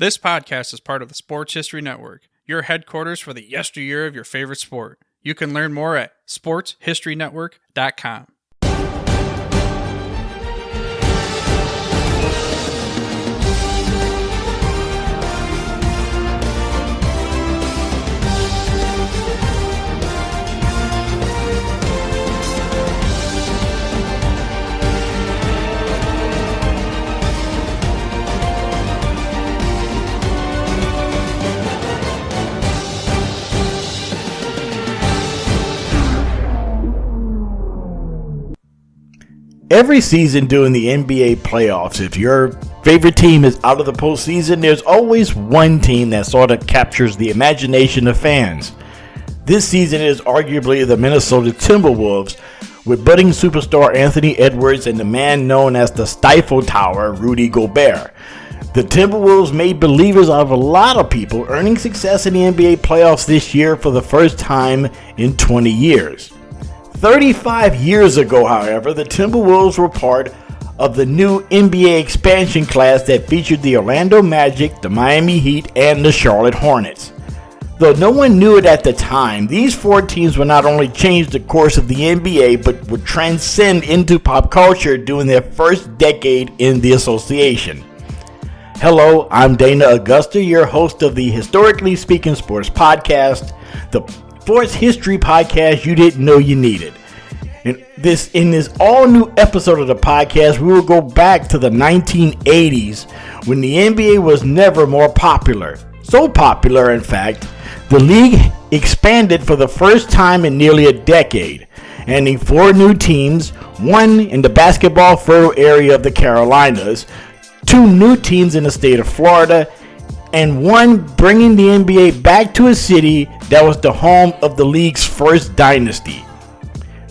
This podcast is part of the Sports History Network, your headquarters for the yesteryear of your favorite sport. You can learn more at sportshistorynetwork.com. Every season during the NBA playoffs, if your favorite team is out of the postseason, there's always one team that sort of captures the imagination of fans. This season is arguably the Minnesota Timberwolves, with budding superstar Anthony Edwards and the man known as the Stifle Tower, Rudy Gobert. The Timberwolves made believers out of a lot of people, earning success in the NBA playoffs this year for the first time in 20 years. 35 years ago, however, the Timberwolves were part of the new NBA expansion class that featured the Orlando Magic, the Miami Heat, and the Charlotte Hornets. Though no one knew it at the time, these four teams would not only change the course of the NBA, but would transcend into pop culture during their first decade in the association. Hello, I'm Dana Augusta, your host of the Historically Speaking Sports Podcast, the sports history podcast you didn't know you needed. In this all-new episode of the podcast, we will go back to the 1980s when the NBA was never more popular. So popular, in fact, the league expanded for the first time in nearly a decade, adding four new teams, one in the basketball-fertile area of the Carolinas, two new teams in the state of Florida, and one bringing the NBA back to a city that was the home of the league's first dynasty.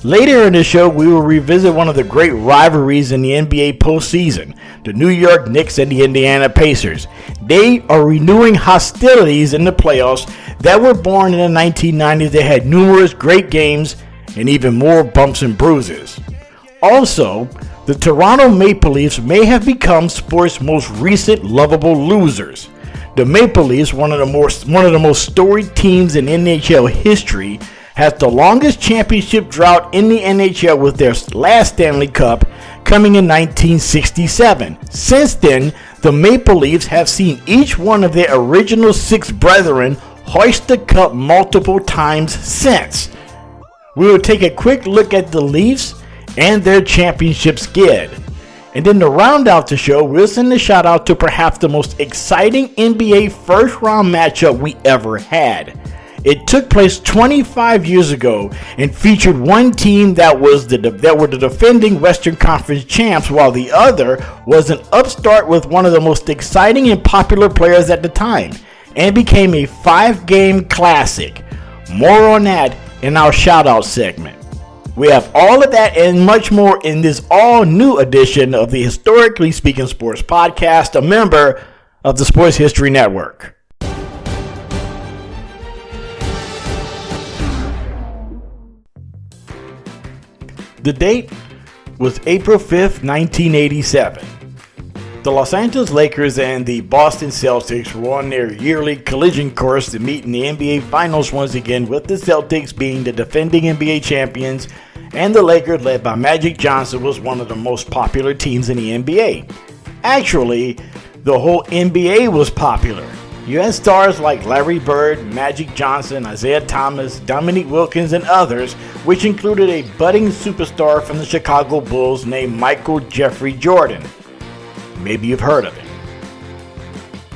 Later in the show, we will revisit one of the great rivalries in the NBA postseason, the New York Knicks and the Indiana Pacers. They are renewing hostilities in the playoffs that were born in the 1990s. They had numerous great games and even more bumps and bruises. Also, the Toronto Maple Leafs may have become sports' most recent lovable losers. The Maple Leafs, one of the most storied teams in NHL history, has the longest championship drought in the NHL with their last Stanley Cup coming in 1967. Since then, the Maple Leafs have seen each one of their original six brethren hoist the cup multiple times since. We will take a quick look at the Leafs and their championship skid. And then to round out the show, we'll send a shout out to perhaps the most exciting NBA first round matchup we ever had. It took place 25 years ago and featured one team that were the defending Western Conference champs, while the other was an upstart with one of the most exciting and popular players at the time, and became a 5-game classic. More on that in our shout out segment. We have all of that and much more in this all-new edition of the Historically Speaking Sports Podcast, a member of the Sports History Network. The date was April 5th, 1987. The Los Angeles Lakers and the Boston Celtics were on their yearly collision course to meet in the NBA Finals once again, with the Celtics being the defending NBA champions, and the Lakers, led by Magic Johnson, was one of the most popular teams in the NBA. Actually, the whole NBA was popular. You had stars like Larry Bird, Magic Johnson, Isaiah Thomas, Dominique Wilkins, and others, which included a budding superstar from the Chicago Bulls named Michael Jeffrey Jordan. Maybe you've heard of him.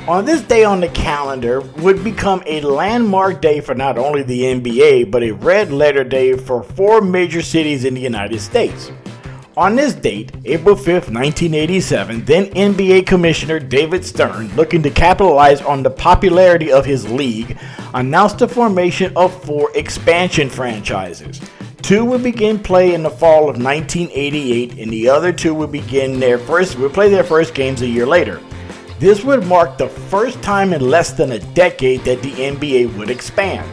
On this day on the calendar would become a landmark day for not only the NBA, but a red letter day for four major cities in the United States. On this date, April 5th, 1987, then NBA Commissioner David Stern, looking to capitalize on the popularity of his league, announced the formation of four expansion franchises. Two would begin play in the fall of 1988, and the other two would play their first games a year later. This would mark the first time in less than a decade that the NBA would expand.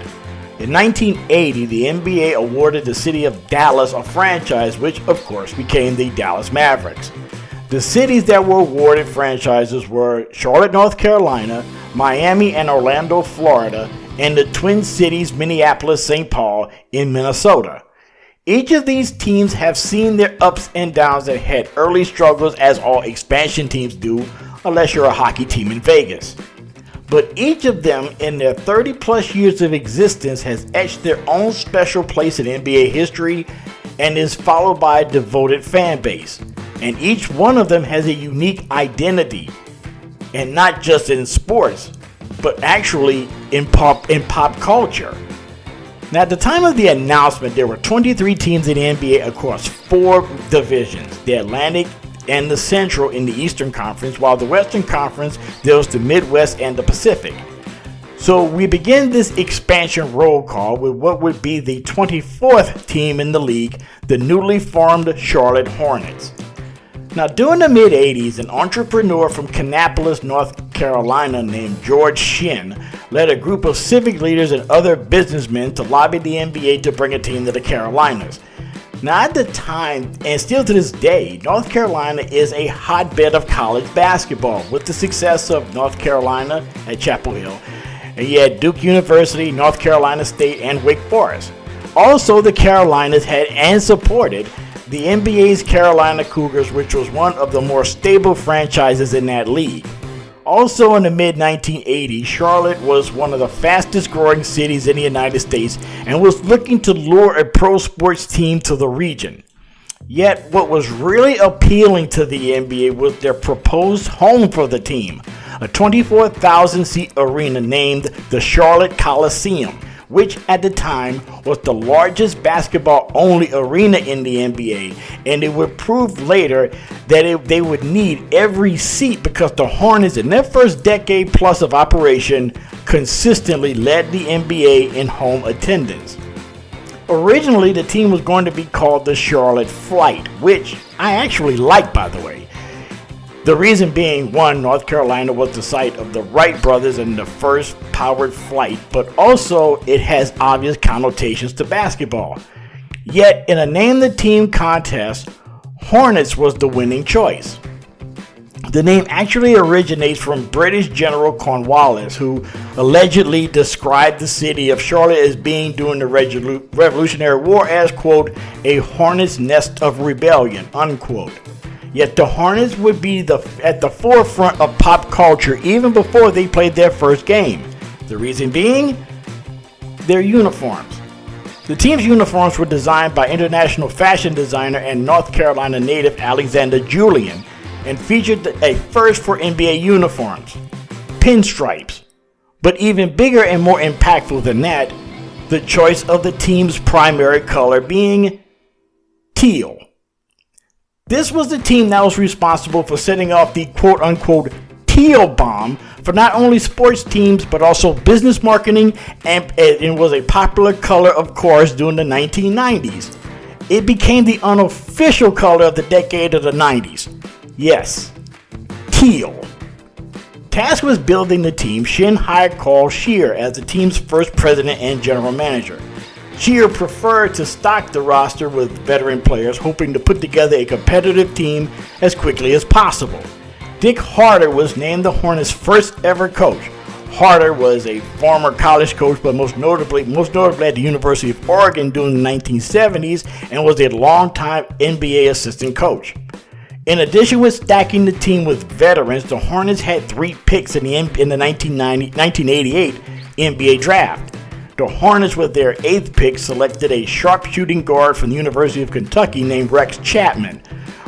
In 1980, the NBA awarded the city of Dallas a franchise, which of course became the Dallas Mavericks. The cities that were awarded franchises were Charlotte, North Carolina, Miami and Orlando, Florida, and the Twin Cities, Minneapolis, St. Paul in Minnesota. Each of these teams have seen their ups and downs and had early struggles, as all expansion teams do, unless you're a hockey team in Vegas. But each of them in their 30 plus years of existence has etched their own special place in NBA history and is followed by a devoted fan base. And each one of them has a unique identity, and not just in sports, but actually in pop culture. Now, at the time of the announcement, there were 23 teams in the NBA across 4 divisions: the Atlantic and the Central in the Eastern Conference, while the Western Conference deals the Midwest and the Pacific. So we begin this expansion roll call with what would be the 24th team in the league, the newly formed Charlotte Hornets. Now, during the mid-'80s, an entrepreneur from Kannapolis, North Carolina named George Shinn led a group of civic leaders and other businessmen to lobby the NBA to bring a team to the Carolinas. Now, at the time, and still to this day, North Carolina is a hotbed of college basketball, with the success of North Carolina at Chapel Hill, and you had Duke University, North Carolina State, and Wake Forest. Also, the Carolinas had and supported the NBA's Carolina Cougars, which was one of the more stable franchises in that league. Also in the mid-1980s, Charlotte was one of the fastest growing cities in the United States and was looking to lure a pro sports team to the region. Yet what was really appealing to the NBA was their proposed home for the team, a 24,000 seat arena named the Charlotte Coliseum, which at the time was the largest basketball-only arena in the NBA, and it would prove later that they would need every seat because the Hornets, in their first decade plus of operation, consistently led the NBA in home attendance. Originally, the team was going to be called the Charlotte Flight, which I actually like, by the way. The reason being, one, North Carolina was the site of the Wright brothers and the first powered flight, but also it has obvious connotations to basketball. Yet, in a name the team contest, Hornets was the winning choice. The name actually originates from British General Cornwallis, who allegedly described the city of Charlotte as being during the Revolutionary War as, quote, a hornet's nest of rebellion, unquote. Yet the Hornets would be at the forefront of pop culture even before they played their first game. The reason being, their uniforms. The team's uniforms were designed by international fashion designer and North Carolina native Alexander Julian and featured a first for NBA uniforms: pinstripes. But even bigger and more impactful than that, the choice of the team's primary color being teal. This was the team that was responsible for setting off the quote-unquote teal bomb for not only sports teams but also business marketing, and it was a popular color, of course, during the 1990s. It became the unofficial color of the decade of the 90s. Yes, teal. Tasked with building the team, Shinn hired Carl Shear as the team's first president and general manager. Shear preferred to stock the roster with veteran players, hoping to put together a competitive team as quickly as possible. Dick Harter was named the Hornets' first ever coach. Harter was a former college coach, but most notably at the University of Oregon during the 1970s, and was a longtime NBA assistant coach. In addition with stacking the team with veterans, the Hornets had 3 picks in the 1988 NBA draft. The Hornets, with their 8th pick, selected a sharpshooting guard from the University of Kentucky named Rex Chapman.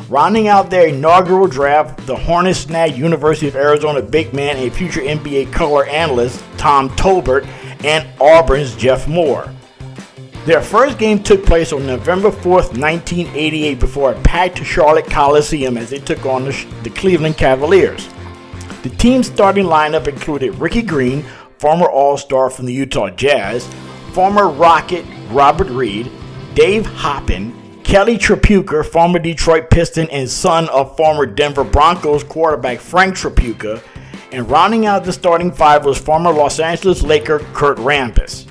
Rounding out their inaugural draft, the Hornets snagged University of Arizona big man and future NBA color analyst Tom Tolbert and Auburn's Jeff Moore. Their first game took place on November 4th, 1988, before a packed Charlotte Coliseum as they took on the Cleveland Cavaliers. The team's starting lineup included Ricky Green, former All-Star from the Utah Jazz, former Rocket Robert Reed, Dave Hoppin, Kelly Tripucka, former Detroit Piston and son of former Denver Broncos quarterback Frank Tripucka, and rounding out the starting 5 was former Los Angeles Laker Kurt Rambis.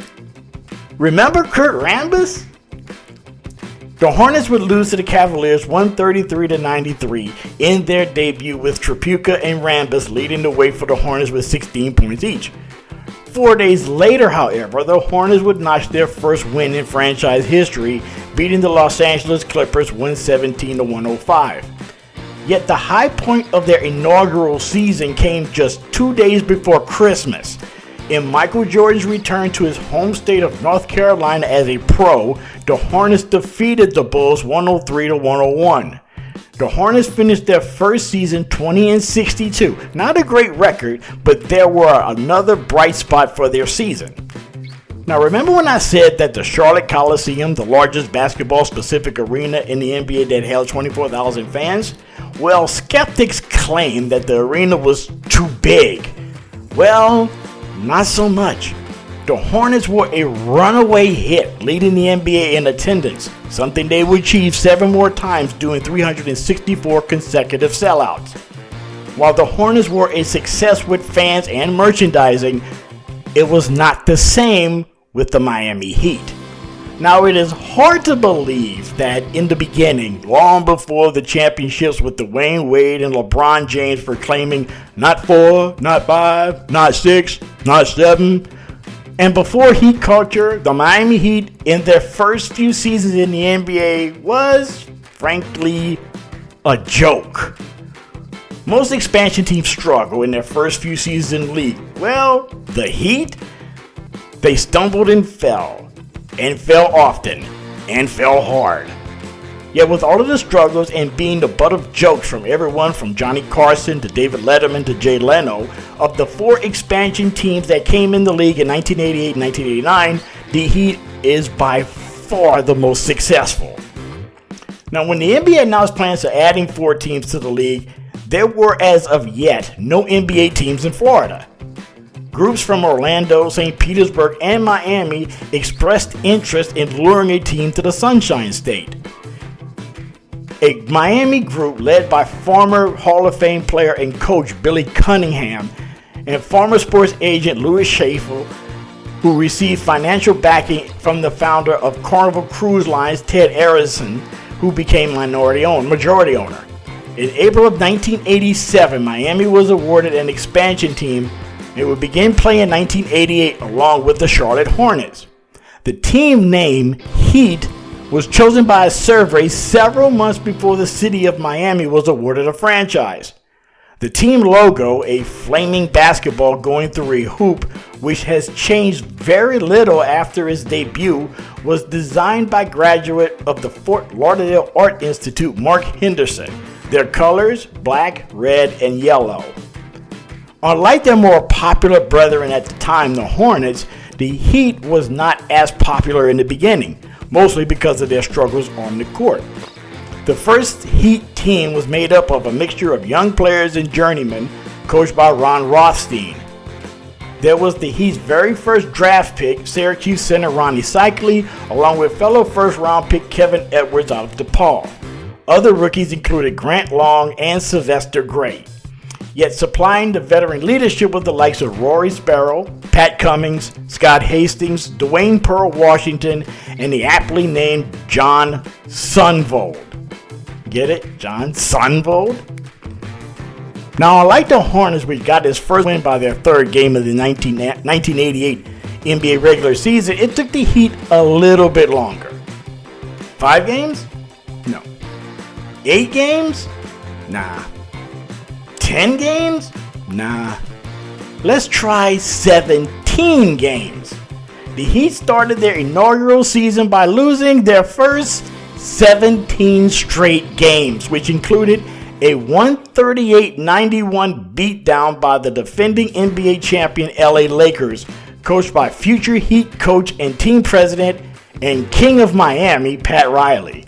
Remember Kurt Rambis? The Hornets would lose to the Cavaliers 133-93 in their debut, with Tripucka and Rambis leading the way for the Hornets with 16 points each. 4 days later, however, the Hornets would notch their first win in franchise history, beating the Los Angeles Clippers 117-105. Yet the high point of their inaugural season came just 2 days before Christmas. In Michael Jordan's return to his home state of North Carolina as a pro, the Hornets defeated the Bulls 103-101. The Hornets finished their first season 20-62. Not a great record, but there were another bright spot for their season. Now, remember when I said that the Charlotte Coliseum, the largest basketball-specific arena in the NBA that held 24,000 fans? Well, skeptics claim that the arena was too big. Well, not so much. The Hornets were a runaway hit, leading the NBA in attendance, something they would achieve 7 more times doing 364 consecutive sellouts. While the Hornets were a success with fans and merchandising, it was not the same with the Miami Heat. Now, it is hard to believe that in the beginning, long before the championships with Dwayne Wade and LeBron James proclaiming not 4, not 5, not 6, not 7, and before Heat culture, the Miami Heat in their first few seasons in the NBA was, frankly, a joke. Most expansion teams struggle in their first few seasons in the league. Well, the Heat, they stumbled and fell often, and fell hard. Yet with all of the struggles and being the butt of jokes from everyone from Johnny Carson to David Letterman to Jay Leno, of the 4 expansion teams that came in the league in 1988 and 1989, the Heat is by far the most successful. Now, when the NBA announced plans to adding 4 teams to the league, there were as of yet no NBA teams in Florida. Groups from Orlando, St. Petersburg, and Miami expressed interest in luring a team to the Sunshine State. A Miami group led by former Hall of Fame player and coach Billy Cunningham and former sports agent Louis Schaefer, who received financial backing from the founder of Carnival Cruise Lines, Ted Arison, who became majority owner. In April of 1987, Miami was awarded an expansion team and would begin playing in 1988 along with the Charlotte Hornets. The team name, Heat, was chosen by a survey several months before the city of Miami was awarded a franchise. The team logo, a flaming basketball going through a hoop, which has changed very little after its debut, was designed by graduate of the Fort Lauderdale Art Institute, Mark Henderson. Their colors, black, red, and yellow. Unlike their more popular brethren at the time, the Hornets, the Heat was not as popular in the beginning, mostly because of their struggles on the court. The first Heat team was made up of a mixture of young players and journeymen, coached by Ron Rothstein. There was the Heat's very first draft pick, Syracuse center Ronnie Cycli, along with fellow first-round pick Kevin Edwards out of DePaul. Other rookies included Grant Long and Sylvester Gray. Yet supplying the veteran leadership with the likes of Rory Sparrow, Pat Cummings, Scott Hastings, Dwayne Pearl Washington, and the aptly named John Sundvold. Get it? John Sundvold? Now, unlike the Hornets, which got his first win by their third game of the 1988 NBA regular season, it took the Heat a little bit longer. 5 games? No. 8 games? Nah. 10 games? Nah. Let's try 17 games. The Heat started their inaugural season by losing their first 17 straight games, which included a 138-91 beatdown by the defending NBA champion LA Lakers, coached by future Heat coach and team president and king of Miami, Pat Riley.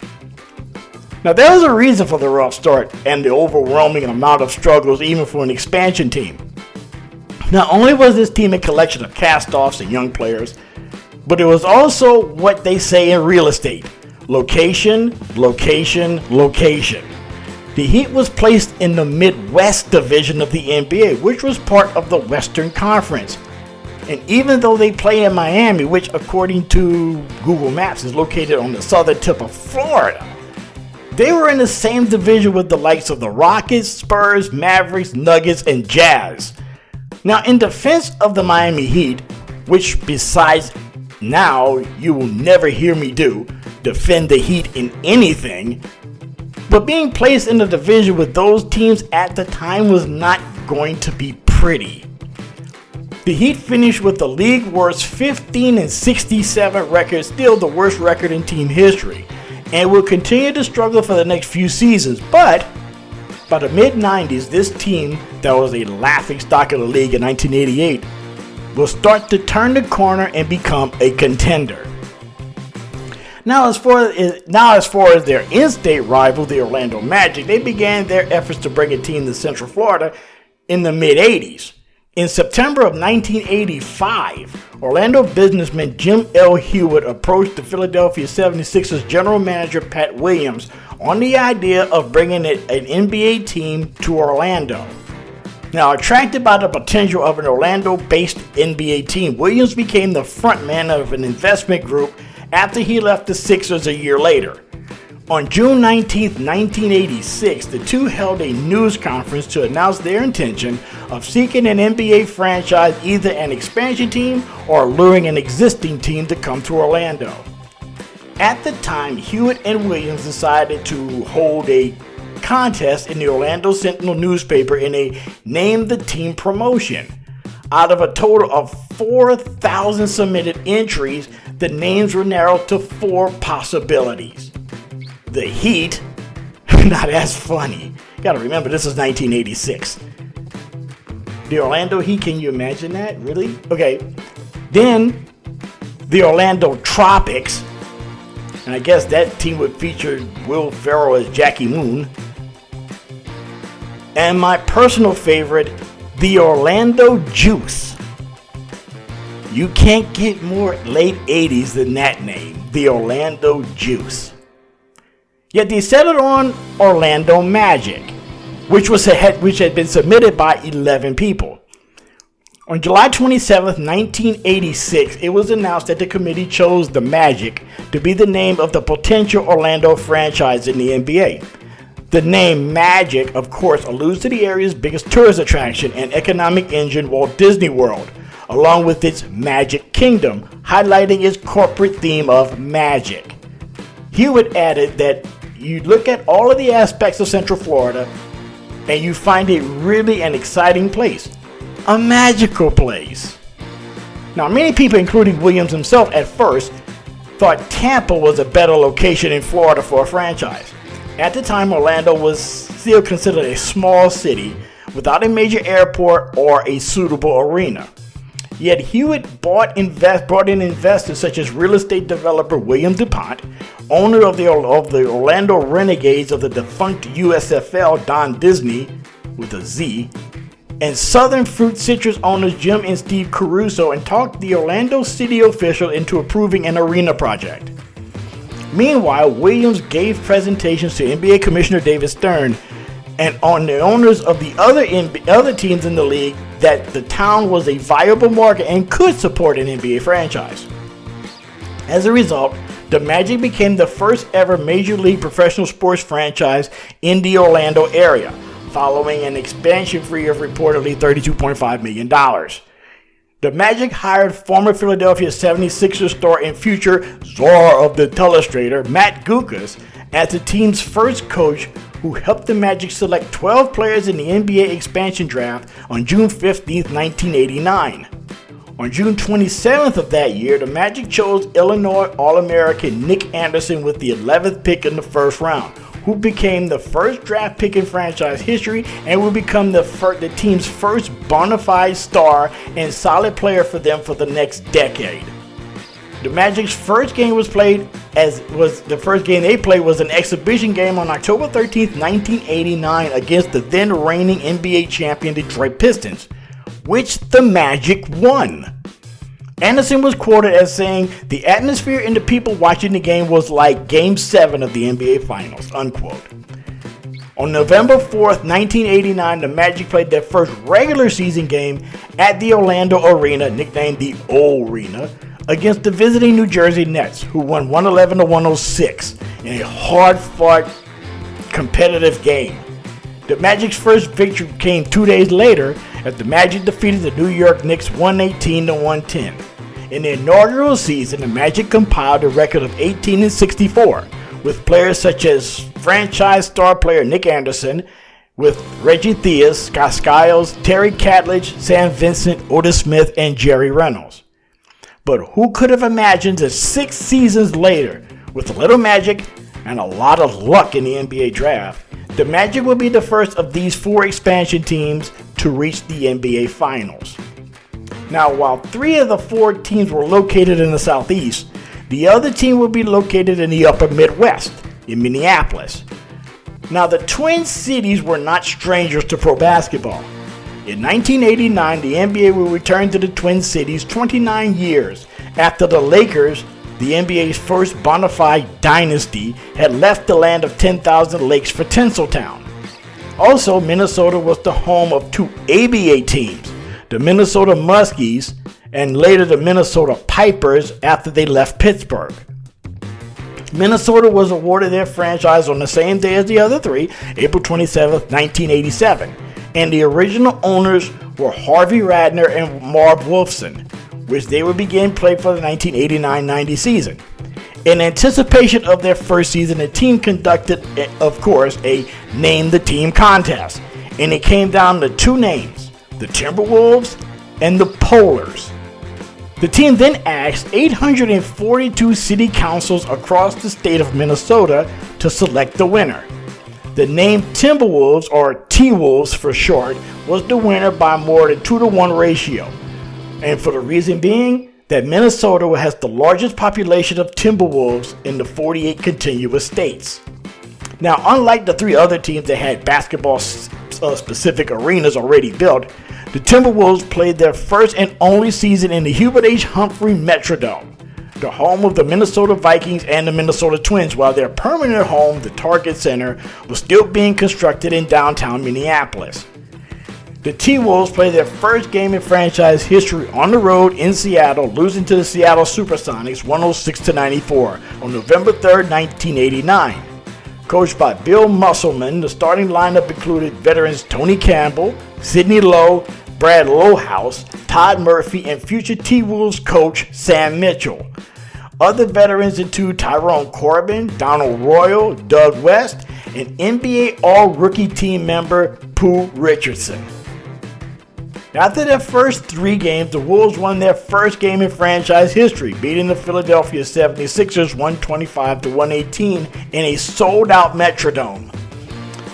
Now, there was a reason for the rough start and the overwhelming amount of struggles even for an expansion team. Not only was this team a collection of cast-offs and young players, but it was also what they say in real estate: location, location, location. The Heat was placed in the Midwest division of the NBA, which was part of the Western Conference. And even though they play in Miami, which according to Google Maps is located on the southern tip of Florida, they were in the same division with the likes of the Rockets, Spurs, Mavericks, Nuggets, and Jazz. Now, in defense of the Miami Heat, which besides now you will never hear me do, defend the Heat in anything, but being placed in the division with those teams at the time was not going to be pretty. The Heat finished with the league worst 15-67 record, still the worst record in team history, and will continue to struggle for the next few seasons. But by the mid-90s, this team that was a laughingstock of the league in 1988 will start to turn the corner and become a contender. Now, as far as their in-state rival, the Orlando Magic, they began their efforts to bring a team to Central Florida in the mid-80s. In September of 1985, Orlando businessman Jim L. Hewitt approached the Philadelphia 76ers general manager Pat Williams on the idea of bringing an NBA team to Orlando. Now, attracted by the potential of an Orlando-based NBA team, Williams became the frontman of an investment group after he left the Sixers a year later. On June 19, 1986, the two held a news conference to announce their intention of seeking an NBA franchise, either an expansion team or luring an existing team to come to Orlando. At the time, Hewitt and Williams decided to hold a contest in the Orlando Sentinel newspaper in a Name the Team promotion. Out of a total of 4,000 submitted entries, the names were narrowed to 4 possibilities. The Heat, not as funny. Gotta remember, this is 1986. The Orlando Heat, can you imagine that? Really? Okay. Then, the Orlando Tropics, and I guess that team would feature Will Ferrell as Jackie Moon. And my personal favorite, the Orlando Juice. You can't get more late 80s than that name, the Orlando Juice. Yet they settled on Orlando Magic, which had been submitted by 11 people. On July 27, 1986, it was announced that the committee chose the Magic to be the name of the potential Orlando franchise in the NBA. The name Magic, of course, alludes to the area's biggest tourist attraction and economic engine, Walt Disney World, along with its Magic Kingdom, highlighting its corporate theme of magic. Hewitt added that you look at all of the aspects of Central Florida and you find it really an exciting place, a magical place. Now, many people, including Williams himself at first, thought Tampa was a better location in Florida for a franchise. At the time, Orlando was still considered a small city without a major airport or a suitable arena. Yet Hewitt brought in investors such as real estate developer William DuPont, owner of the Orlando Renegades of the defunct USFL Don Disney, with a Z, and Southern Fruit Citrus owners Jim and Steve Caruso, and talked the Orlando city official into approving an arena project. Meanwhile, Williams gave presentations to NBA Commissioner David Stern and on the owners of the other teams in the league that the town was a viable market and could support an NBA franchise. As a result, the Magic became the first ever Major League professional sports franchise in the Orlando area, following an expansion fee of reportedly $32.5 million. The Magic hired former Philadelphia 76ers star and future czar of the telestrator, Matt Guokas, as the team's first coach, who helped the Magic select 12 players in the NBA expansion draft on June 15, 1989. On June 27th of that year, the Magic chose Illinois All-American Nick Anderson with the 11th pick in the first round, who became the first draft pick in franchise history and will become the team's first bona fide star and solid player for them for the next decade. The Magic's first game the first game they played was an exhibition game on October 13th, 1989 against the then reigning NBA champion Detroit Pistons, which the Magic won. Anderson was quoted as saying, "The atmosphere and the people watching the game was like Game 7 of the NBA Finals," unquote. On November 4th, 1989, the Magic played their first regular season game at the Orlando Arena, nicknamed the O-Arena, against the visiting New Jersey Nets, who won 111-106 in a hard-fought, competitive game. The Magic's first victory came 2 days later as the Magic defeated the New York Knicks 118-110. In the inaugural season, the Magic compiled a record of 18-64, with players such as franchise star player Nick Anderson, with Reggie Theus, Scott Skiles, Terry Catledge, Sam Vincent, Otis Smith, and Jerry Reynolds. But who could have imagined that 6 seasons later, with a little magic and a lot of luck in the NBA draft, the Magic will be the first of these 4 expansion teams to reach the NBA Finals. Now, while 3 of the 4 teams were located in the Southeast, the other team will be located in the upper Midwest, in Minneapolis. Now, the Twin Cities were not strangers to pro basketball. In 1989, the NBA will return to the Twin Cities 29 years after the Lakers, the NBA's first bona fide dynasty, had left the land of 10,000 lakes for Tinseltown. Also, Minnesota was the home of 2 ABA teams, the Minnesota Muskies and later the Minnesota Pipers after they left Pittsburgh. Minnesota was awarded their franchise on the same day as the other 3, April 27, 1987, and the original owners were Harvey Radner and Marv Wolfson, which they would begin play for the 1989-90 season. In anticipation of their first season, the team conducted, of course, a Name the Team contest, and it came down to 2 names, the Timberwolves and the Polars. The team then asked 842 city councils across the state of Minnesota to select the winner. The name Timberwolves, or T-Wolves for short, was the winner by more than 2-to-1 ratio. And for the reason being that Minnesota has the largest population of Timberwolves in the 48 contiguous states. Now, unlike the 3 other teams that had basketball specific arenas already built, the Timberwolves played their first and only season in the Hubert H. Humphrey Metrodome, the home of the Minnesota Vikings and the Minnesota Twins, while their permanent home, the Target Center, was still being constructed in downtown Minneapolis. The T-Wolves played their first game in franchise history on the road in Seattle, losing to the Seattle Supersonics 106-94 on November 3, 1989. Coached by Bill Musselman, the starting lineup included veterans Tony Campbell, Sidney Lowe, Brad Lohaus, Todd Murphy, and future T-Wolves coach Sam Mitchell. Other veterans include Tyrone Corbin, Donald Royal, Doug West, and NBA All-Rookie team member Pooh Richardson. After their first 3 games, the Wolves won their first game in franchise history, beating the Philadelphia 76ers 125-118 in a sold-out Metrodome.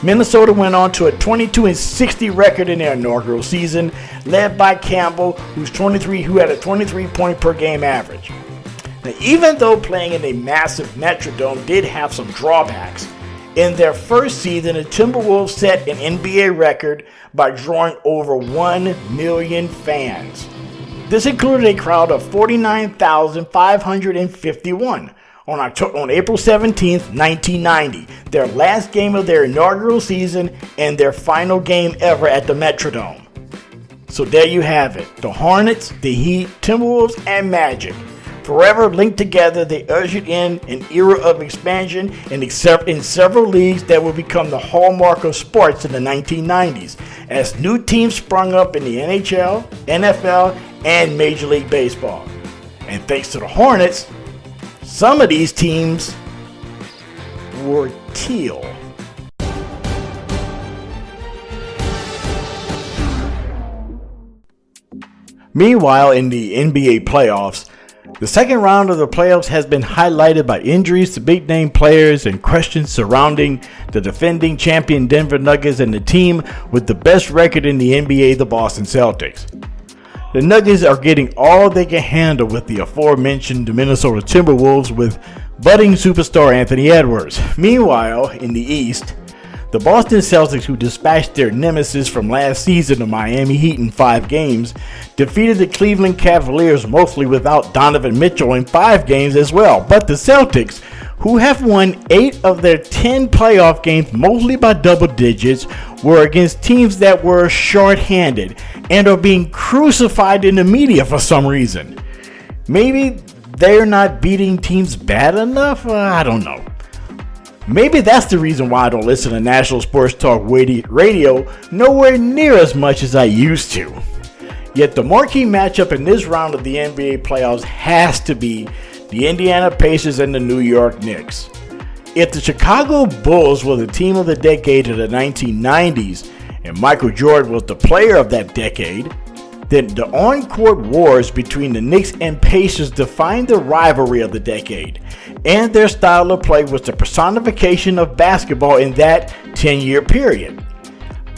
Minnesota went on to a 22-60 record in their inaugural season, led by Campbell, who had a 23-point per game average. Now, even though playing in a massive Metrodome did have some drawbacks, in their first season, the Timberwolves set an NBA record by drawing over 1 million fans. This included a crowd of 49,551 on April 17, 1990, their last game of their inaugural season and their final game ever at the Metrodome. So there you have it, the Hornets, the Heat, Timberwolves, and Magic. Forever linked together, they ushered in an era of expansion in several leagues that would become the hallmark of sports in the 1990s, as new teams sprung up in the NHL, NFL, and Major League Baseball. And thanks to the Hornets, some of these teams were teal. Meanwhile, in the NBA playoffs, the second round of the playoffs has been highlighted by injuries to big-name players and questions surrounding the defending champion Denver Nuggets and the team with the best record in the NBA, the Boston Celtics. The Nuggets are getting all they can handle with the aforementioned Minnesota Timberwolves with budding superstar Anthony Edwards. Meanwhile, in the East, The Boston Celtics, who dispatched their nemesis from last season, the Miami Heat, in 5 games, defeated the Cleveland Cavaliers mostly without Donovan Mitchell in 5 games as well. But the Celtics, who have won 8 of their 10 playoff games mostly by double digits, were against teams that were short-handed and are being crucified in the media for some reason. Maybe they're not beating teams bad enough? I don't know. Maybe that's the reason why I don't listen to National Sports Talk Radio nowhere near as much as I used to. Yet the marquee matchup in this round of the NBA playoffs has to be the Indiana Pacers and the New York Knicks. If the Chicago Bulls were the team of the decade of the 1990s and Michael Jordan was the player of that decade, then the on-court wars between the Knicks and Pacers defined the rivalry of the decade, and their style of play was the personification of basketball in that 10-year period.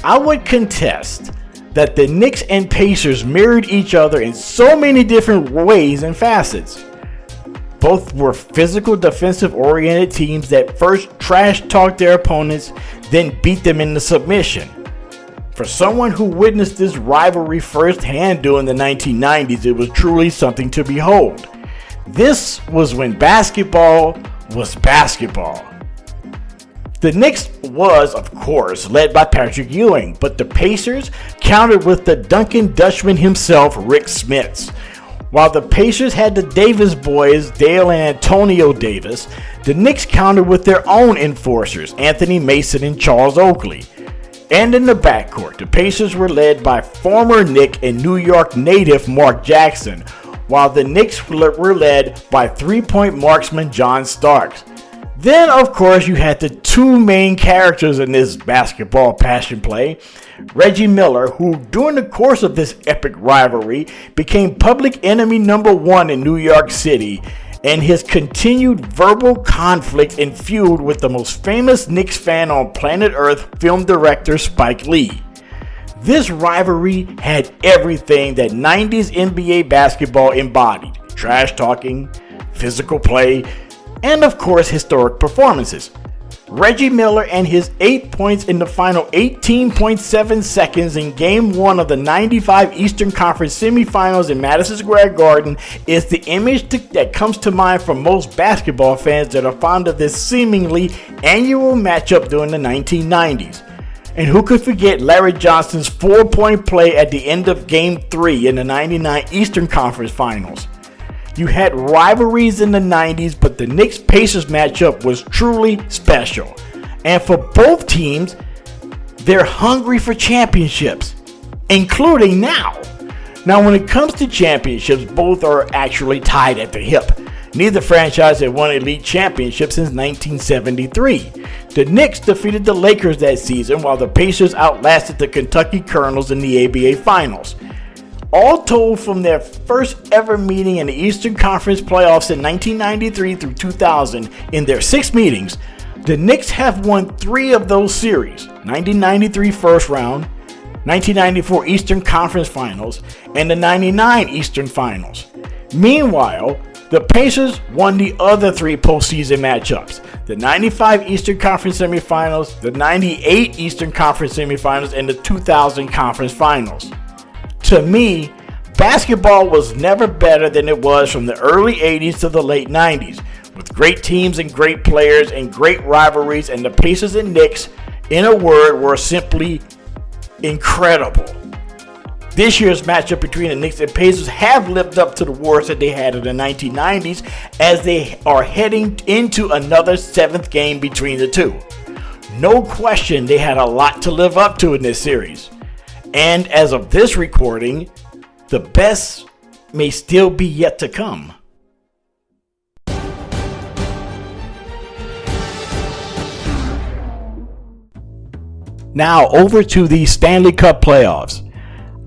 I would contest that the Knicks and Pacers mirrored each other in so many different ways and facets. Both were physical, defensive-oriented teams that first trash-talked their opponents, then beat them into submission. For someone who witnessed this rivalry firsthand during the 1990s, it was truly something to behold. This was when basketball was basketball. The Knicks was, of course, led by Patrick Ewing, but the Pacers countered with the Duncan Dutchman himself, Rick Smits. While the Pacers had the Davis boys, Dale and Antonio Davis, the Knicks countered with their own enforcers, Anthony Mason and Charles Oakley. And in the backcourt, the Pacers were led by former Knick and New York native Mark Jackson, while the Knicks were led by three-point marksman John Starks. Then, of course, you had the 2 main characters in this basketball passion play. Reggie Miller, who during the course of this epic rivalry became public enemy number 1 in New York City, and his continued verbal conflict and feud with the most famous Knicks fan on planet Earth, film director Spike Lee. This rivalry had everything that 90s NBA basketball embodied: trash talking, physical play, and of course historic performances. Reggie Miller and his 8 points in the final 18.7 seconds in Game 1 of the 95 Eastern Conference semifinals in Madison Square Garden is the image that comes to mind for most basketball fans that are fond of this seemingly annual matchup during the 1990s. And who could forget Larry Johnson's 4-point play at the end of Game 3 in the 99 Eastern Conference Finals? You had rivalries in the 90s, but the Knicks-Pacers matchup was truly special. And for both teams, they're hungry for championships, including now. Now, when it comes to championships, both are actually tied at the hip. Neither franchise had won elite championships since 1973. The Knicks defeated the Lakers that season, while the Pacers outlasted the Kentucky Colonels in the ABA Finals. All told, from their first ever meeting in the Eastern Conference playoffs in 1993 through 2000, in their 6 meetings, the Knicks have won 3 of those series: 1993 first round, 1994 Eastern Conference Finals, and the 99 Eastern Finals. Meanwhile, the Pacers won the other 3 postseason matchups: the 95 Eastern Conference semifinals, the 98 Eastern Conference semifinals, and the 2000 Conference Finals. To me, basketball was never better than it was from the early 80s to the late 90s, with great teams and great players and great rivalries, and the Pacers and Knicks, in a word, were simply incredible. This year's matchup between the Knicks and Pacers have lived up to the wars that they had in the 1990s, as they are heading into another 7th game between the two. No question they had a lot to live up to in this series. And as of this recording, the best may still be yet to come. Now over to the Stanley Cup playoffs.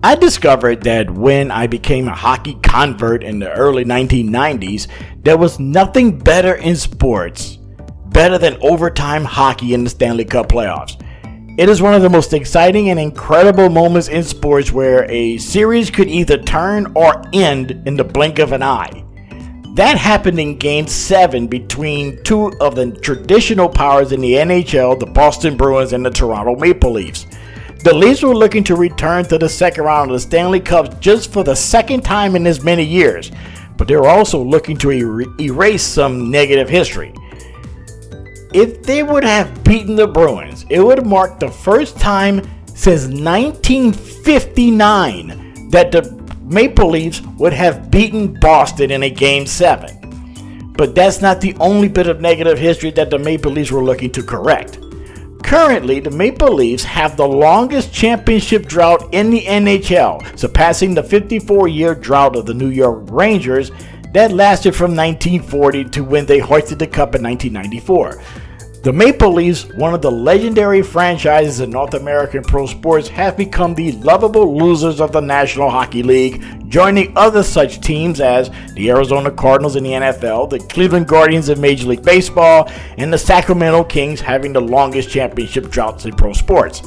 I discovered that when I became a hockey convert in the early 1990s, there was nothing better in sports, better than overtime hockey in the Stanley Cup playoffs. It is one of the most exciting and incredible moments in sports, where a series could either turn or end in the blink of an eye. That happened in Game 7 between two of the traditional powers in the NHL, the Boston Bruins and the Toronto Maple Leafs. The Leafs were looking to return to the second round of the Stanley Cup just for the second time in as many years, but they were also looking to erase some negative history. If they would have beaten the Bruins, it would have marked the first time since 1959 that the Maple Leafs would have beaten Boston in a Game 7. But that's not the only bit of negative history that the Maple Leafs were looking to correct. Currently, the Maple Leafs have the longest championship drought in the NHL, surpassing the 54-year drought of the New York Rangers that lasted from 1940 to when they hoisted the cup in 1994. The Maple Leafs, one of the legendary franchises in North American pro sports, have become the lovable losers of the National Hockey League, joining other such teams as the Arizona Cardinals in the NFL, the Cleveland Guardians in Major League Baseball, and the Sacramento Kings, having the longest championship droughts in pro sports.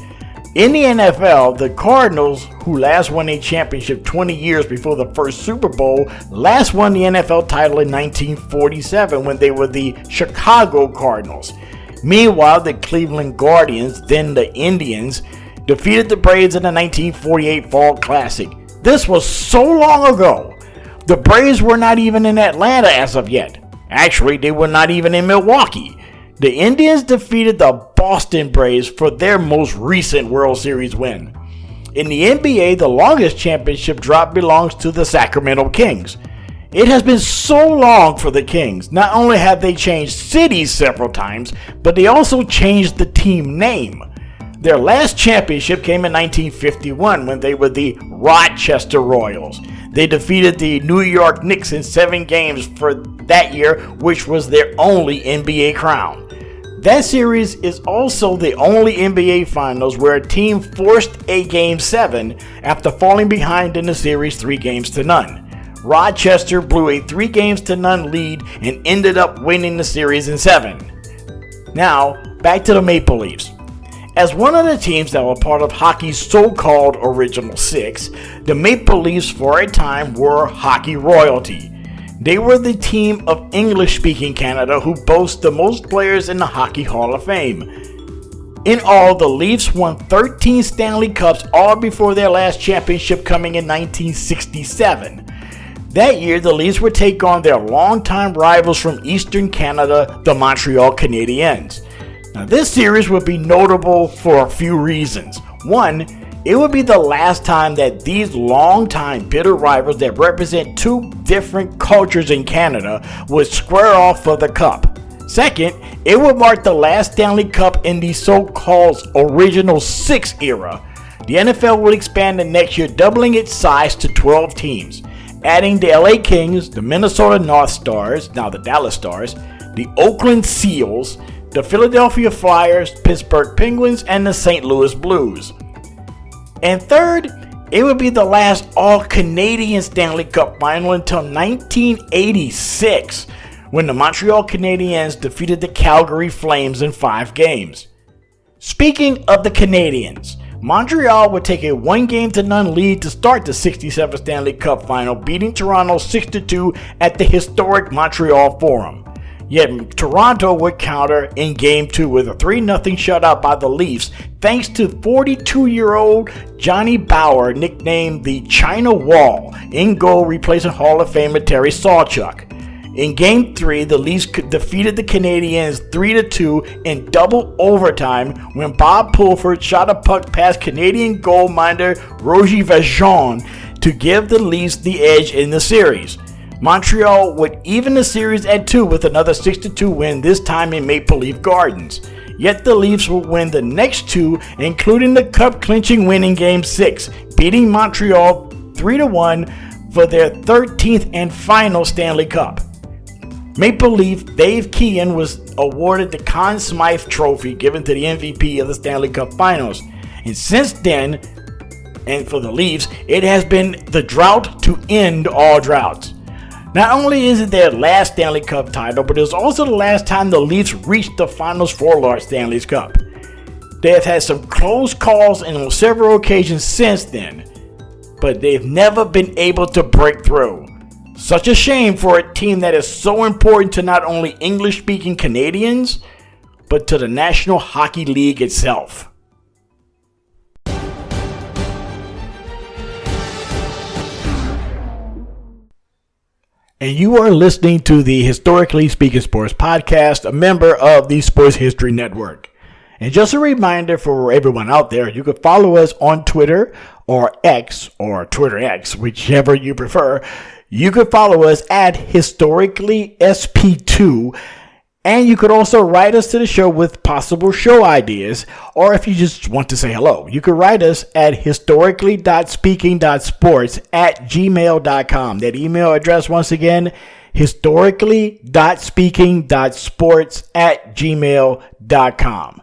In the NFL, the Cardinals, who last won a championship 20 years before the first Super Bowl, last won the NFL title in 1947 when they were the Chicago Cardinals. Meanwhile, the Cleveland Guardians, then the Indians, defeated the Braves in the 1948 Fall Classic. This was so long ago. The Braves were not even in Atlanta as of yet. Actually, they were not even in Milwaukee. The Indians defeated the Boston Braves for their most recent World Series win. In the NBA, the longest championship drought belongs to the Sacramento Kings. It has been so long for the Kings. Not only have they changed cities several times, but they also changed the team name. Their last championship came in 1951 when they were the Rochester Royals. They defeated the New York Knicks in 7 games for that year, which was their only NBA crown. That series is also the only NBA Finals where a team forced a Game 7 after falling behind in the series 3-0. Rochester blew a 3-0 lead and ended up winning the series in 7. Now, back to the Maple Leafs. As one of the teams that were part of hockey's so-called Original Six, the Maple Leafs for a time were hockey royalty. They were the team of English-speaking Canada who boasts the most players in the Hockey Hall of Fame. In all, the Leafs won 13 Stanley Cups, all before their last championship coming in 1967. That year, the Leafs would take on their longtime rivals from Eastern Canada, the Montreal Canadiens. Now, this series would be notable for a few reasons. One, it would be the last time that these longtime bitter rivals that represent two different cultures in Canada would square off for the cup. Second, it would mark the last Stanley Cup in the so-called Original Six era. The NFL would expand the next year, doubling its size to 12 teams. Adding the LA Kings, the Minnesota North Stars, now the Dallas Stars, the Oakland Seals, the Philadelphia Flyers, Pittsburgh Penguins, and the St. Louis Blues. And third, it would be the last all-Canadian Stanley Cup final until 1986, when the Montreal Canadiens defeated the Calgary Flames in 5 games. Speaking of the Canadiens, Montreal would take a 1-0 lead to start the 67 Stanley Cup final, beating Toronto 6-2 at the historic Montreal Forum. Yet Toronto would counter in Game 2 with a 3-0 shutout by the Leafs, thanks to 42-year-old Johnny Bower, nicknamed the China Wall, in goal, replacing Hall of Famer Terry Sawchuk. In Game 3, the Leafs defeated the Canadiens 3-2 in double overtime when Bob Pulford shot a puck past Canadian goaltender Roger Vachon to give the Leafs the edge in the series. Montreal would even the series at 2 with another 6-2 win, this time in Maple Leaf Gardens. Yet the Leafs would win the next 2, including the cup-clinching win in Game 6, beating Montreal 3-1 for their 13th and final Stanley Cup. Maple Leaf Dave Keehan was awarded the Conn Smythe Trophy, given to the MVP of the Stanley Cup Finals. And since then, and for the Leafs, it has been the drought to end all droughts. Not only is it their last Stanley Cup title, but it was also the last time the Leafs reached the finals for Lord Stanley's Cup. They have had some close calls and on several occasions since then, but they've never been able to break through. Such a shame for a team that is so important to not only English-speaking Canadians, but to the National Hockey League itself. And you are listening to the Historically Speaking Sports Podcast, a member of the Sports History Network. And just a reminder for everyone out there, you can follow us on Twitter or X, or Twitter X, whichever you prefer. You can follow us at HistoricallySP2. And you could also write us to the show with possible show ideas, or if you just want to say hello, you can write us at historically.speaking.sports@gmail.com. That email address, once again, historically.speaking.sports@gmail.com.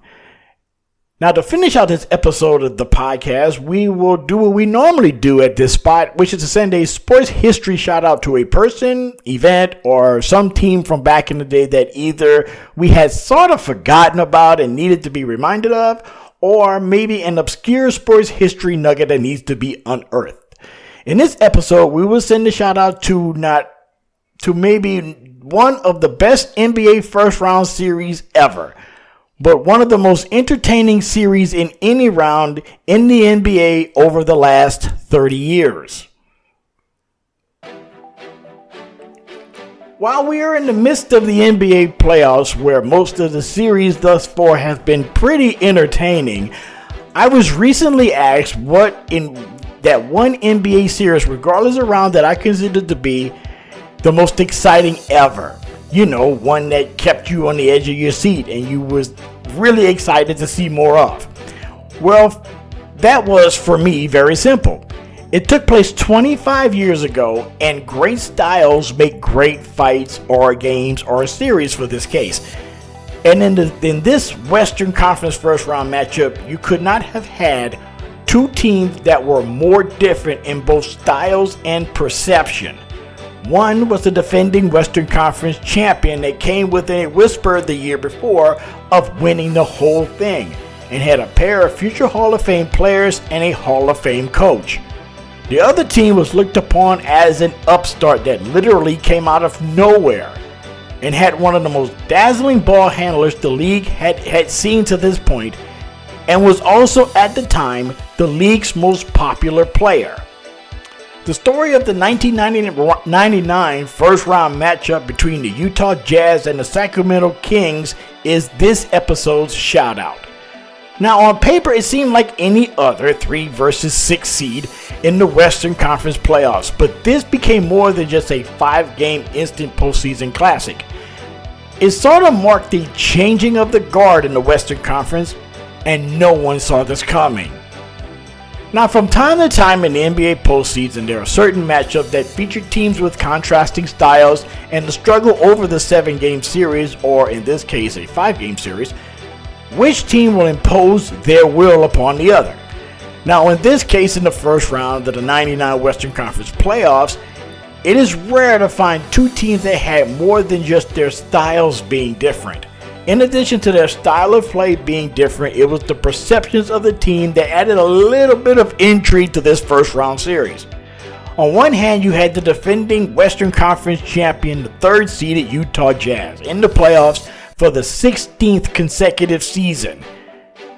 Now, to finish out this episode of the podcast, we will do what we normally do at this spot, which is to send a sports history shout out to a person, event, or some team from back in the day that either we had sort of forgotten about and needed to be reminded of, or maybe an obscure sports history nugget that needs to be unearthed. In this episode, we will send a shout out to maybe one of the best NBA first round series ever, but one of the most entertaining series in any round in the NBA over the last 30 years. While we are in the midst of the NBA playoffs, where most of the series thus far has been pretty entertaining, I was recently asked what in that one NBA series, regardless of round, that I considered to be the most exciting ever. You know, one that kept you on the edge of your seat and you was really excited to see more of. Well, that was, for me, very simple. It took place 25 years ago, and great styles make great fights or games or a series for this case. And in this Western Conference first round matchup, you could not have had two teams that were more different in both styles and perception. One was the defending Western Conference champion that came within a whisper the year before of winning the whole thing, and had a pair of future Hall of Fame players and a Hall of Fame coach. The other team was looked upon as an upstart that literally came out of nowhere, and had one of the most dazzling ball handlers the league had seen to this point, and was also at the time the league's most popular player. The story of the 1999 first round matchup between the Utah Jazz and the Sacramento Kings is this episode's shout out. Now, on paper, it seemed like any other 3 versus 6 seed in the Western Conference playoffs, but this became more than just a 5-game instant postseason classic. It sort of marked the changing of the guard in the Western Conference, and no one saw this coming. Now, from time to time in the NBA postseason, there are certain matchups that feature teams with contrasting styles, and the struggle over the 7-game series, or in this case a 5-game series, which team will impose their will upon the other. Now, in this case, in the first round of the 99 Western Conference playoffs, it is rare to find two teams that had more than just their styles being different. In addition to their style of play being different, it was the perceptions of the team that added a little bit of intrigue to this first round series. On one hand, you had the defending Western Conference champion, the 3rd seeded Utah Jazz, in the playoffs for the 16th consecutive season,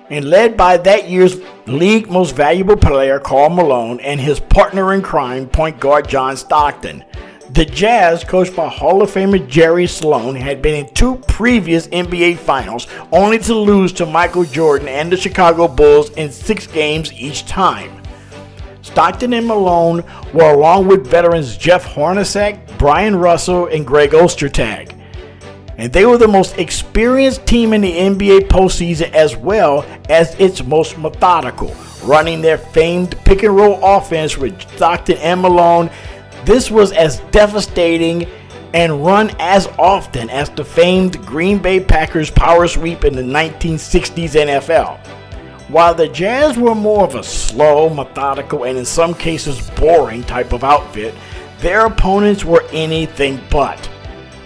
and led by that year's league most valuable player, Karl Malone, and his partner in crime, point guard John Stockton. The Jazz, coached by Hall of Famer Jerry Sloan, had been in 2 previous NBA Finals, only to lose to Michael Jordan and the Chicago Bulls in 6 games each time. Stockton and Malone were along with veterans Jeff Hornacek, Brian Russell, and Greg Ostertag. And they were the most experienced team in the NBA postseason, as well as its most methodical, running their famed pick-and-roll offense with Stockton and Malone. This was as devastating and run as often as the famed Green Bay Packers power sweep in the 1960s NFL. While the Jazz were more of a slow, methodical, and in some cases boring type of outfit, their opponents were anything but.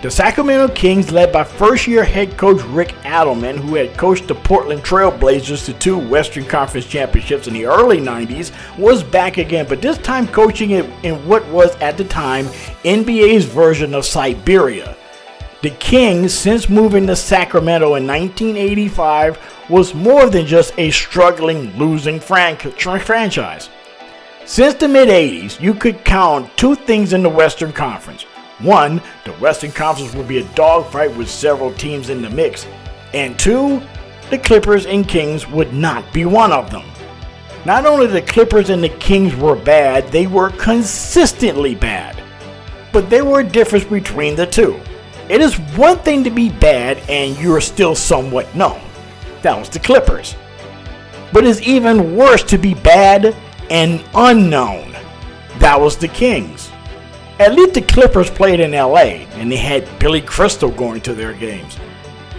The Sacramento Kings, led by first-year head coach Rick Adelman, who had coached the Portland Trail Blazers to 2 Western Conference championships in the early 90s, was back again, but this time coaching in what was at the time NBA's version of Siberia. The Kings, since moving to Sacramento in 1985, was more than just a struggling, losing franchise. Since the mid-80s, you could count 2 things in the Western Conference. 1, the Western Conference would be a dogfight with several teams in the mix. And 2, the Clippers and Kings would not be one of them. Not only the Clippers and the Kings were bad, they were consistently bad. But there were a difference between the two. It is one thing to be bad and you're still somewhat known. That was the Clippers. But it's even worse to be bad and unknown. That was the Kings. At least the Clippers played in LA and they had Billy Crystal going to their games.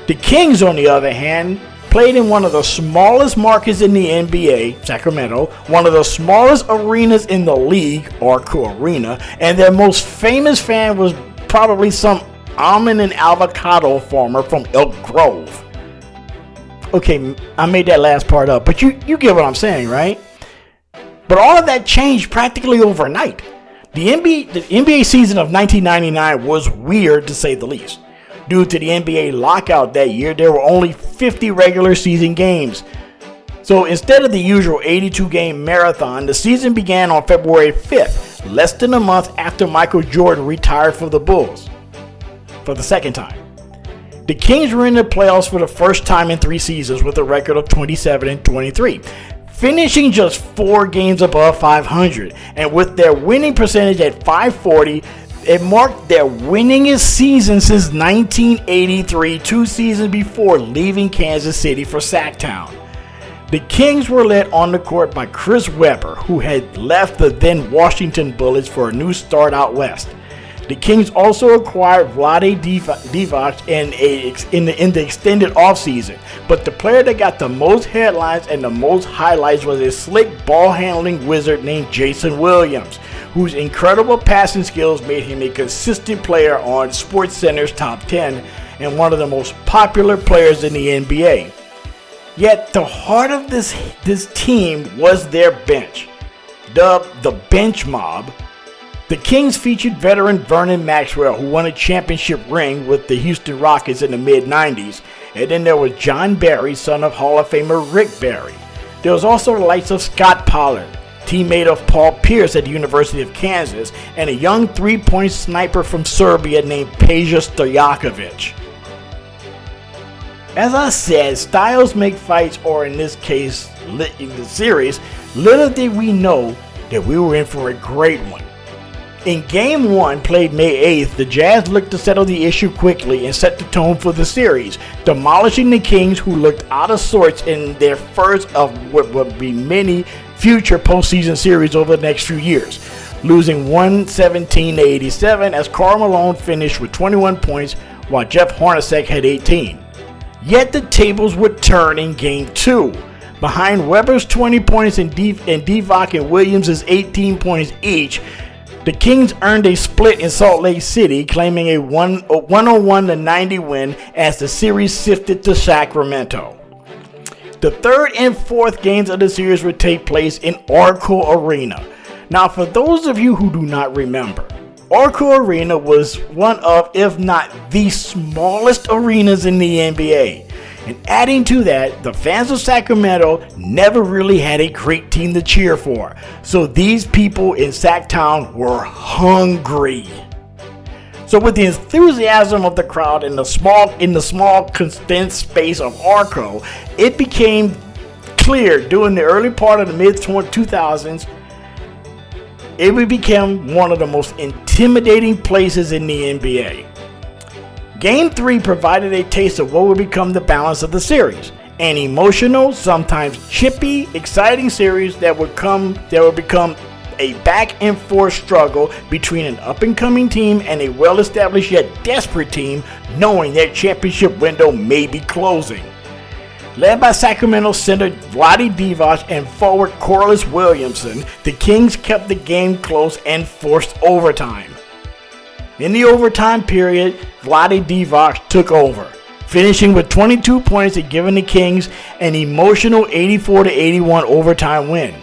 The Kings, on the other hand, played in one of the smallest markets in the NBA, Sacramento, one of the smallest arenas in the league, Arco Arena, and their most famous fan was probably some almond and avocado farmer from Elk Grove. Okay, I made that last part up, but you get what I'm saying, right? But all of that changed practically overnight. The NBA season of 1999 was weird, to say the least. Due to the NBA lockout that year, there were only 50 regular season games. So instead of the usual 82-game marathon, the season began on February 5th, less than a month after Michael Jordan retired for the Bulls for the second time. The Kings were in the playoffs for the first time in 3 seasons with a record of 27-23. Finishing just 4 games above 500, and with their winning percentage at .540, it marked their winningest season since 1983, 2 seasons before leaving Kansas City for Sacktown. The Kings were led on the court by Chris Webber, who had left the then Washington Bullets for a new start out west. The Kings also acquired Vlade Divac in the extended offseason, but the player that got the most headlines and the most highlights was a slick ball-handling wizard named Jason Williams, whose incredible passing skills made him a consistent player on SportsCenter's top 10 and one of the most popular players in the NBA. Yet the heart of this team was their bench, dubbed the Bench Mob. The Kings featured veteran Vernon Maxwell, who won a championship ring with the Houston Rockets in the mid-90s. And then there was John Barry, son of Hall of Famer Rick Barry. There was also the likes of Scott Pollard, teammate of Paul Pierce at the University of Kansas, and a young 3-point sniper from Serbia named Peja Stojakovic. As I said, styles make fights, or in this case, in the series, little did we know that we were in for a great one. In Game 1, played May 8th, the Jazz looked to settle the issue quickly and set the tone for the series, demolishing the Kings, who looked out of sorts in their first of what would be many future postseason series over the next few years, losing 117-87 as Karl Malone finished with 21 points while Jeff Hornacek had 18. Yet the tables would turn in Game 2. Behind Weber's 20 points and Divac and Williams' 18 points each, the Kings earned a split in Salt Lake City, claiming a 101-90 win as the series shifted to Sacramento. The third and fourth games of the series would take place in Arco Arena. Now, for those of you who do not remember, Arco Arena was one of, if not the smallest arenas in the NBA. And adding to that, the fans of Sacramento never really had a great team to cheer for. So these people in Sacktown were hungry. So with the enthusiasm of the crowd in the small condensed space of Arco, it became clear during the early part of the mid-2000s, it would become one of the most intimidating places in the NBA. Game 3 provided a taste of what would become the balance of the series. An emotional, sometimes chippy, exciting series that would become a back and forth struggle between an up-and-coming team and a well-established yet desperate team, knowing their championship window may be closing. Led by Sacramento center Vlade Divac and forward Corliss Williamson, the Kings kept the game close and forced overtime. In the overtime period, Vlade Divac took over, finishing with 22 points and giving the Kings an emotional 84-81 overtime win.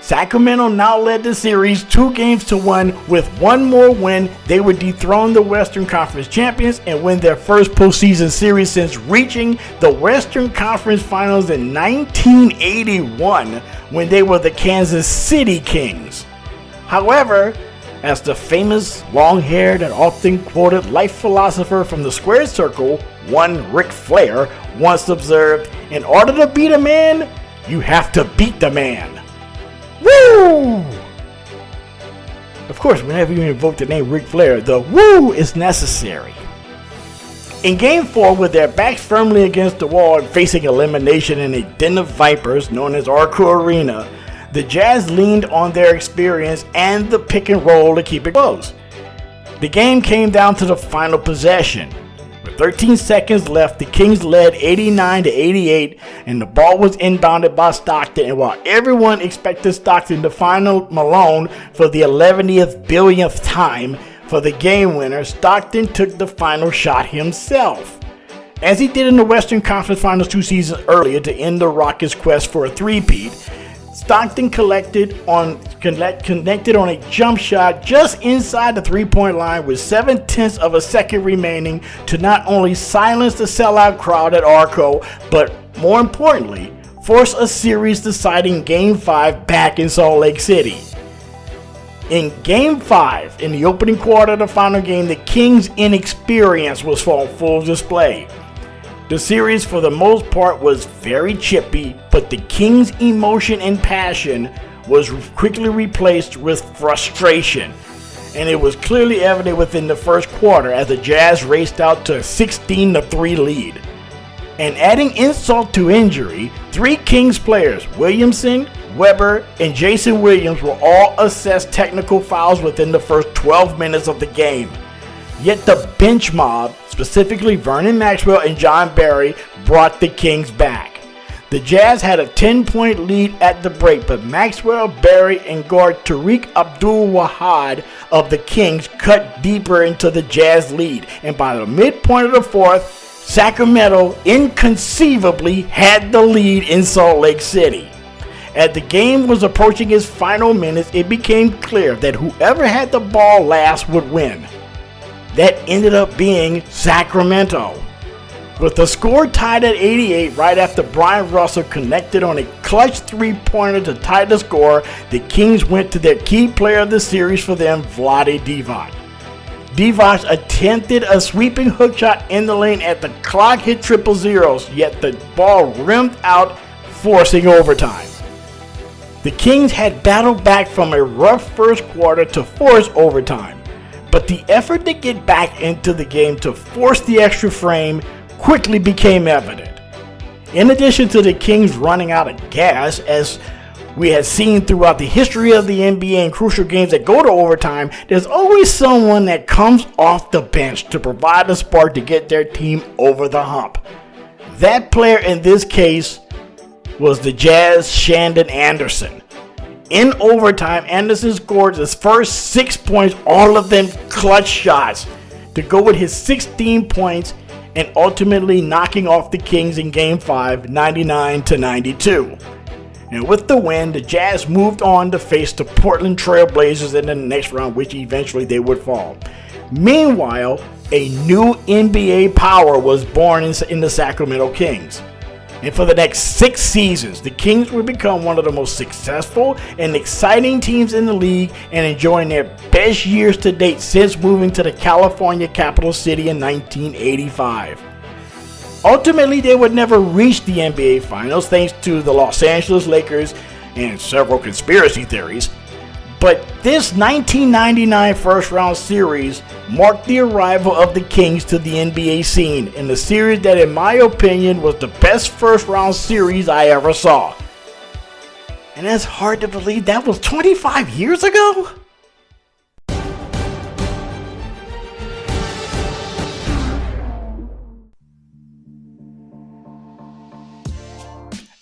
Sacramento now led the series 2-1. With one more win, they would dethrone the Western Conference champions and win their first postseason series since reaching the Western Conference Finals in 1981 when they were the Kansas City Kings. However, as the famous long-haired and often quoted life philosopher from the squared circle, one Ric Flair, once observed, in order to beat a man, you have to beat the man. Woo! Of course, whenever you invoke the name Ric Flair, the woo is necessary. In Game 4, with their backs firmly against the wall and facing elimination in a den of vipers known as Arco Arena, the Jazz leaned on their experience and the pick and roll to keep it close. The game came down to the final possession. With 13 seconds left, the Kings led 89-88, and the ball was inbounded by Stockton. And while everyone expected Stockton to find Malone for the 11th billionth time for the game winner, Stockton took the final shot himself. As he did in the Western Conference Finals 2 seasons earlier to end the Rockets' quest for a three-peat, Stockton connected on a jump shot just inside the three-point line with 0.7 of a second remaining to not only silence the sellout crowd at Arco, but more importantly, force a series-deciding Game 5 back in Salt Lake City. In Game 5, in the opening quarter of the final game, the Kings' inexperience was on full display. The series, for the most part, was very chippy, but the Kings' emotion and passion was quickly replaced with frustration. And it was clearly evident within the first quarter as the Jazz raced out to a 16-3 lead. And adding insult to injury, 3 Kings players, Williamson, Weber, and Jason Williams, were all assessed technical fouls within the first 12 minutes of the game. Yet the bench mob, specifically Vernon Maxwell and John Barry, brought the Kings back. The Jazz had a 10-point lead at the break, but Maxwell, Barry, and guard Tariq Abdul-Wahad of the Kings cut deeper into the Jazz lead, and by the midpoint of the fourth, Sacramento inconceivably had the lead in Salt Lake City. As the game was approaching its final minutes, it became clear that whoever had the ball last would win. That ended up being Sacramento. With the score tied at 88 right after Brian Russell connected on a clutch three-pointer to tie the score, the Kings went to their key player of the series for them, Vlade Divac. Divac attempted a sweeping hook shot in the lane at the clock hit triple zeros, yet the ball rimmed out, forcing overtime. The Kings had battled back from a rough first quarter to force overtime, but the effort to get back into the game to force the extra frame quickly became evident. In addition to the Kings running out of gas, as we had seen throughout the history of the NBA in crucial games that go to overtime, there's always someone that comes off the bench to provide a spark to get their team over the hump. That player in this case was the Jazz Shandon Anderson. In overtime, Anderson scored his first 6 points, all of them clutch shots, to go with his 16 points and ultimately knocking off the Kings in Game 5, 99-92. And with the win, the Jazz moved on to face the Portland Trail Blazers in the next round, which eventually they would fall. Meanwhile, a new NBA power was born in the Sacramento Kings. And for the next 6 seasons, the Kings would become one of the most successful and exciting teams in the league and enjoying their best years to date since moving to the California capital city in 1985. Ultimately, they would never reach the NBA Finals thanks to the Los Angeles Lakers and several conspiracy theories. But this 1999 first round series marked the arrival of the Kings to the NBA scene in the series that, in my opinion, was the best first round series I ever saw. And that's hard to believe that was 25 years ago?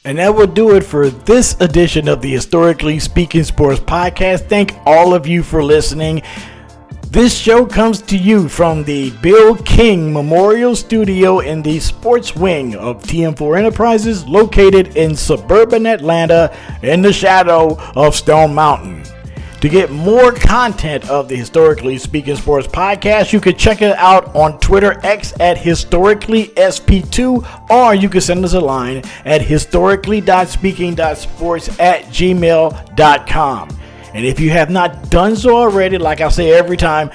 And that will do it for this edition of the Historically Speaking Sports Podcast. Thank all of you for listening. This show comes to you from the Bill King Memorial Studio in the sports wing of TM4 Enterprises, located in suburban Atlanta in the shadow of Stone Mountain. To get more content of the Historically Speaking Sports podcast, you can check it out on Twitter X at historicallysp2, or you can send us a line at historically.speaking.sports@gmail.com. And if you have not done so already, like I say every time,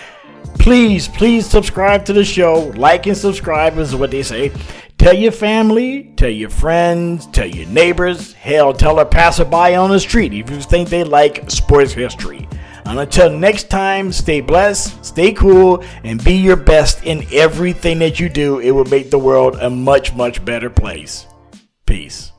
please subscribe to the show. Like and subscribe is what they say. Tell your family, tell your friends, tell your neighbors, hell, tell a passerby on the street if you think they like sports history. And until next time, stay blessed, stay cool, and be your best in everything that you do. It will make the world a much, much better place. Peace.